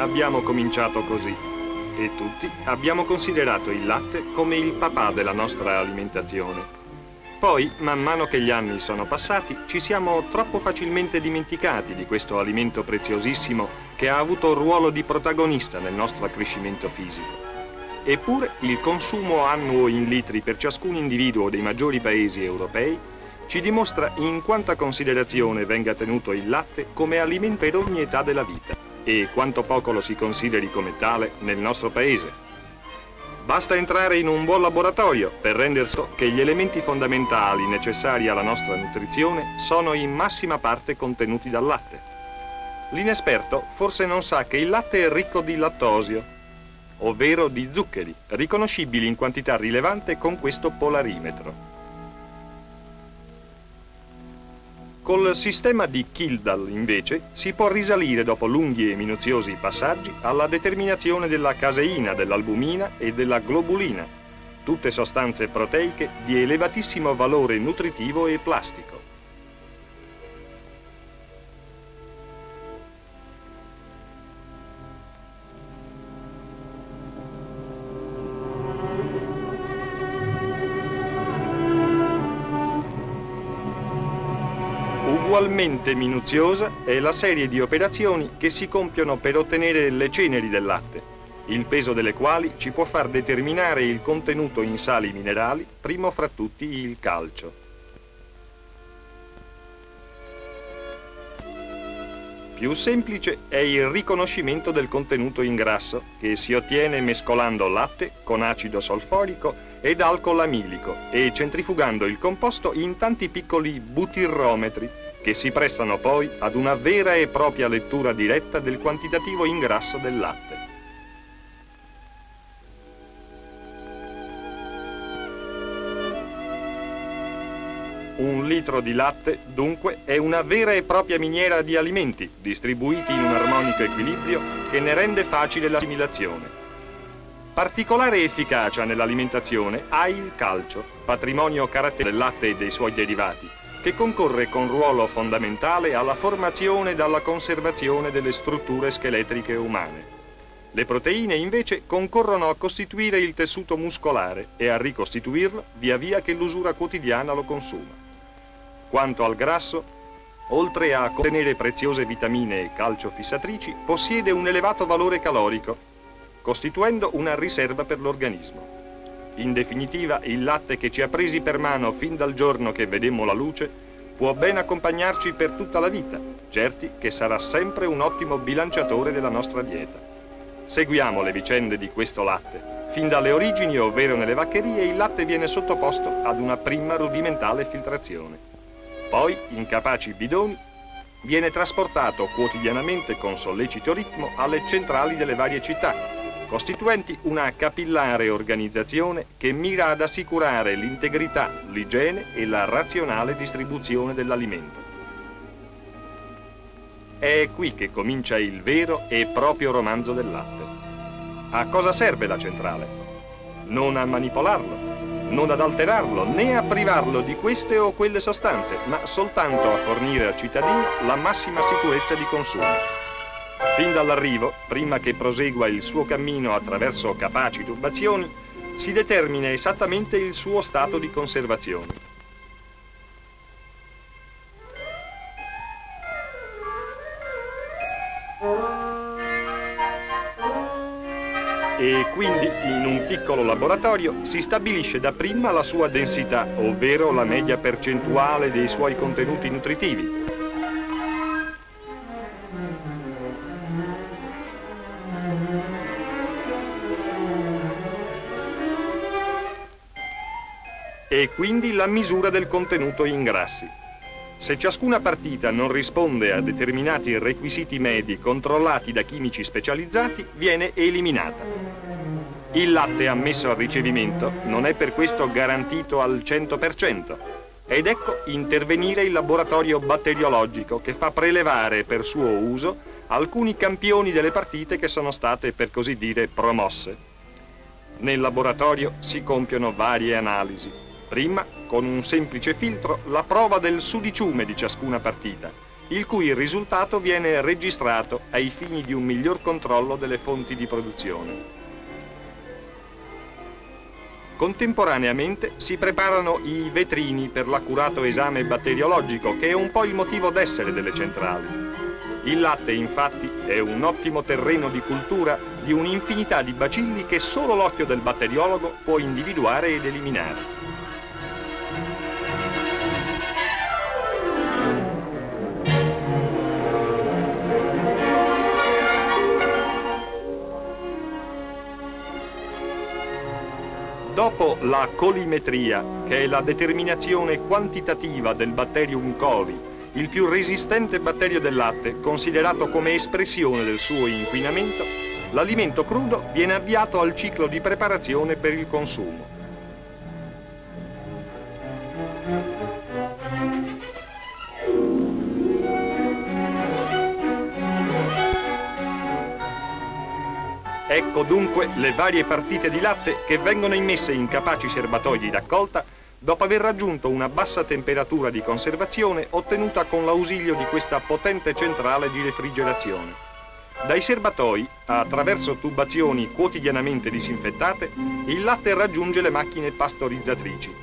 abbiamo cominciato così e tutti abbiamo considerato il latte come il papà della nostra alimentazione. Poi, man mano che gli anni sono passati, ci siamo troppo facilmente dimenticati di questo alimento preziosissimo che ha avuto un ruolo di protagonista nel nostro accrescimento fisico. Eppure il consumo annuo in litri per ciascun individuo dei maggiori paesi europei ci dimostra in quanta considerazione venga tenuto il latte come alimento per ogni età della vita e quanto poco lo si consideri come tale nel nostro paese. Basta entrare in un buon laboratorio per rendersi conto che gli elementi fondamentali necessari alla nostra nutrizione sono in massima parte contenuti dal latte. L'inesperto forse non sa che il latte è ricco di lattosio, ovvero di zuccheri, riconoscibili in quantità rilevante con questo polarimetro. Col sistema di Kildall, invece, si può risalire dopo lunghi e minuziosi passaggi alla determinazione della caseina, dell'albumina e della globulina, tutte sostanze proteiche di elevatissimo valore nutritivo e plastico. Ugualmente minuziosa è la serie di operazioni che si compiono per ottenere le ceneri del latte, il peso delle quali ci può far determinare il contenuto in sali minerali, primo fra tutti il calcio. Più semplice è il riconoscimento del contenuto in grasso, che si ottiene mescolando latte con acido solforico ed alcol amilico e centrifugando il composto in tanti piccoli butirrometri che si prestano poi ad una vera e propria lettura diretta del quantitativo in grasso del latte. Un litro di latte, dunque, è una vera e propria miniera di alimenti, distribuiti in un armonico equilibrio che ne rende facile l'assimilazione. Particolare efficacia nell'alimentazione ha il calcio, patrimonio caratteristico del latte e dei suoi derivati, che concorre con ruolo fondamentale alla formazione e alla conservazione delle strutture scheletriche umane. Le proteine, invece, concorrono a costituire il tessuto muscolare e a ricostituirlo via via che l'usura quotidiana lo consuma. Quanto al grasso, oltre a contenere preziose vitamine e calcio fissatrici, possiede un elevato valore calorico, costituendo una riserva per l'organismo. In definitiva, il latte che ci ha presi per mano fin dal giorno che vedemmo la luce può ben accompagnarci per tutta la vita, certi che sarà sempre un ottimo bilanciatore della nostra dieta. Seguiamo le vicende di questo latte. Fin dalle origini, ovvero nelle vaccherie, il latte viene sottoposto ad una prima rudimentale filtrazione. Poi, in capaci bidoni, viene trasportato quotidianamente con sollecito ritmo alle centrali delle varie città, costituenti una capillare organizzazione che mira ad assicurare l'integrità, l'igiene e la razionale distribuzione dell'alimento. È qui che comincia il vero e proprio romanzo del latte. A cosa serve la centrale? Non a manipolarlo, non ad alterarlo, né a privarlo di queste o quelle sostanze, ma soltanto a fornire al cittadino la massima sicurezza di consumo. Fin dall'arrivo, prima che prosegua il suo cammino attraverso capaci turbazioni, si determina esattamente il suo stato di conservazione. E quindi, in un piccolo laboratorio, si stabilisce dapprima la sua densità, ovvero la media percentuale dei suoi contenuti nutritivi. E quindi la misura del contenuto in grassi. Se ciascuna partita non risponde a determinati requisiti medi controllati da chimici specializzati, viene eliminata. Il latte ammesso al ricevimento non è per questo garantito al 100%, ed ecco intervenire il laboratorio batteriologico che fa prelevare per suo uso alcuni campioni delle partite che sono state, per così dire, promosse. Nel laboratorio si compiono varie analisi. Prima, con un semplice filtro, la prova del sudiciume di ciascuna partita, il cui risultato viene registrato ai fini di un miglior controllo delle fonti di produzione. Contemporaneamente si preparano i vetrini per l'accurato esame batteriologico, che è un po' il motivo d'essere delle centrali. Il latte, infatti, è un ottimo terreno di cultura di un'infinità di bacilli che solo l'occhio del batteriologo può individuare ed eliminare. Dopo la colimetria, che è la determinazione quantitativa del Bacterium coli, il più resistente batterio del latte, considerato come espressione del suo inquinamento, l'alimento crudo viene avviato al ciclo di preparazione per il consumo. Ecco dunque le varie partite di latte che vengono immesse in capaci serbatoi di raccolta dopo aver raggiunto una bassa temperatura di conservazione ottenuta con l'ausilio di questa potente centrale di refrigerazione. Dai serbatoi, attraverso tubazioni quotidianamente disinfettate, il latte raggiunge le macchine pastorizzatrici.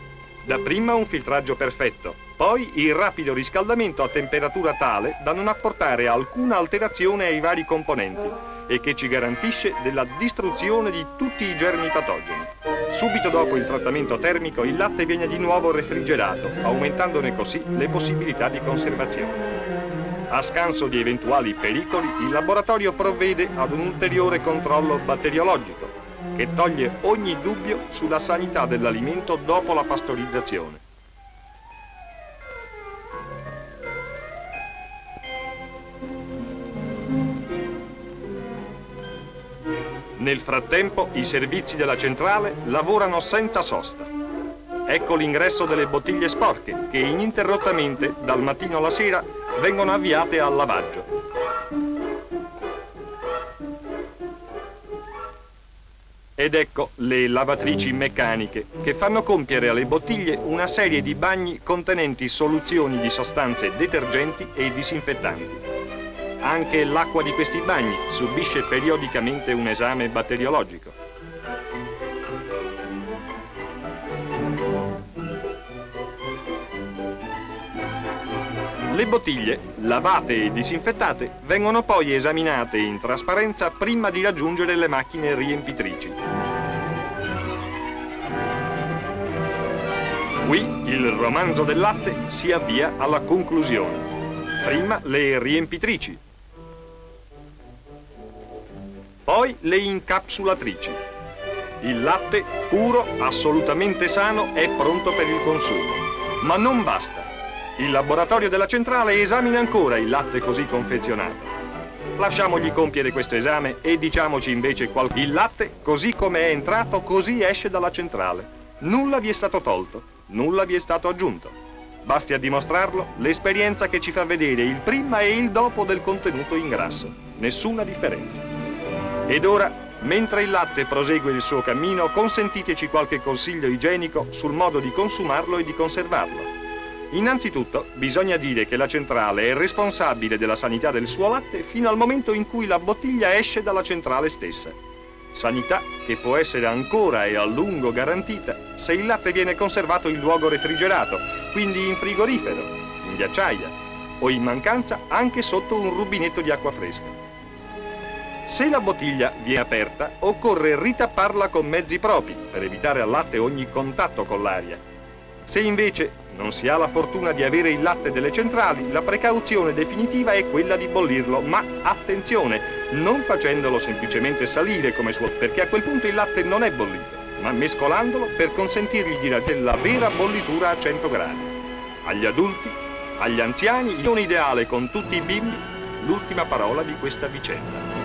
Dapprima un filtraggio perfetto, poi il rapido riscaldamento a temperatura tale da non apportare alcuna alterazione ai vari componenti e che ci garantisce della distruzione di tutti i germi patogeni. Subito dopo il trattamento termico il latte viene di nuovo refrigerato, aumentandone così le possibilità di conservazione. A scanso di eventuali pericoli, il laboratorio provvede ad un ulteriore controllo batteriologico che toglie ogni dubbio sulla sanità dell'alimento dopo la pastorizzazione. Nel frattempo i servizi della centrale lavorano senza sosta. Ecco l'ingresso delle bottiglie sporche che ininterrottamente dal mattino alla sera vengono avviate al lavaggio. Ed ecco le lavatrici meccaniche che fanno compiere alle bottiglie una serie di bagni contenenti soluzioni di sostanze detergenti e disinfettanti. Anche l'acqua di questi bagni subisce periodicamente un esame batteriologico. Le bottiglie, lavate e disinfettate, vengono poi esaminate in trasparenza prima di raggiungere le macchine riempitrici. Qui il romanzo del latte si avvia alla conclusione. Prima le riempitrici, poi le incapsulatrici. Il latte puro, assolutamente sano, è pronto per il consumo. Ma non basta. Il laboratorio della centrale esamina ancora il latte così confezionato. Lasciamogli compiere questo esame e diciamoci invece il latte, così come è entrato, così esce dalla centrale. Nulla vi è stato tolto, nulla vi è stato aggiunto. Basti a dimostrarlo l'esperienza che ci fa vedere il prima e il dopo del contenuto in grasso. Nessuna differenza. Ed ora, mentre il latte prosegue il suo cammino, consentiteci qualche consiglio igienico sul modo di consumarlo e di conservarlo. Innanzitutto, bisogna dire che la centrale è responsabile della sanità del suo latte fino al momento in cui la bottiglia esce dalla centrale stessa. Sanità che può essere ancora e a lungo garantita se il latte viene conservato in luogo refrigerato, quindi in frigorifero, in ghiacciaia o in mancanza anche sotto un rubinetto di acqua fresca. Se la bottiglia viene aperta, occorre ritapparla con mezzi propri per evitare al latte ogni contatto con l'aria. Se invece non si ha la fortuna di avere il latte delle centrali, la precauzione definitiva è quella di bollirlo, ma attenzione, non facendolo semplicemente salire come suo, perché a quel punto il latte non è bollito, ma mescolandolo per consentirgli di raggiungere la vera bollitura a 100 gradi. Agli adulti, agli anziani, non ideale con tutti i bimbi, l'ultima parola di questa vicenda.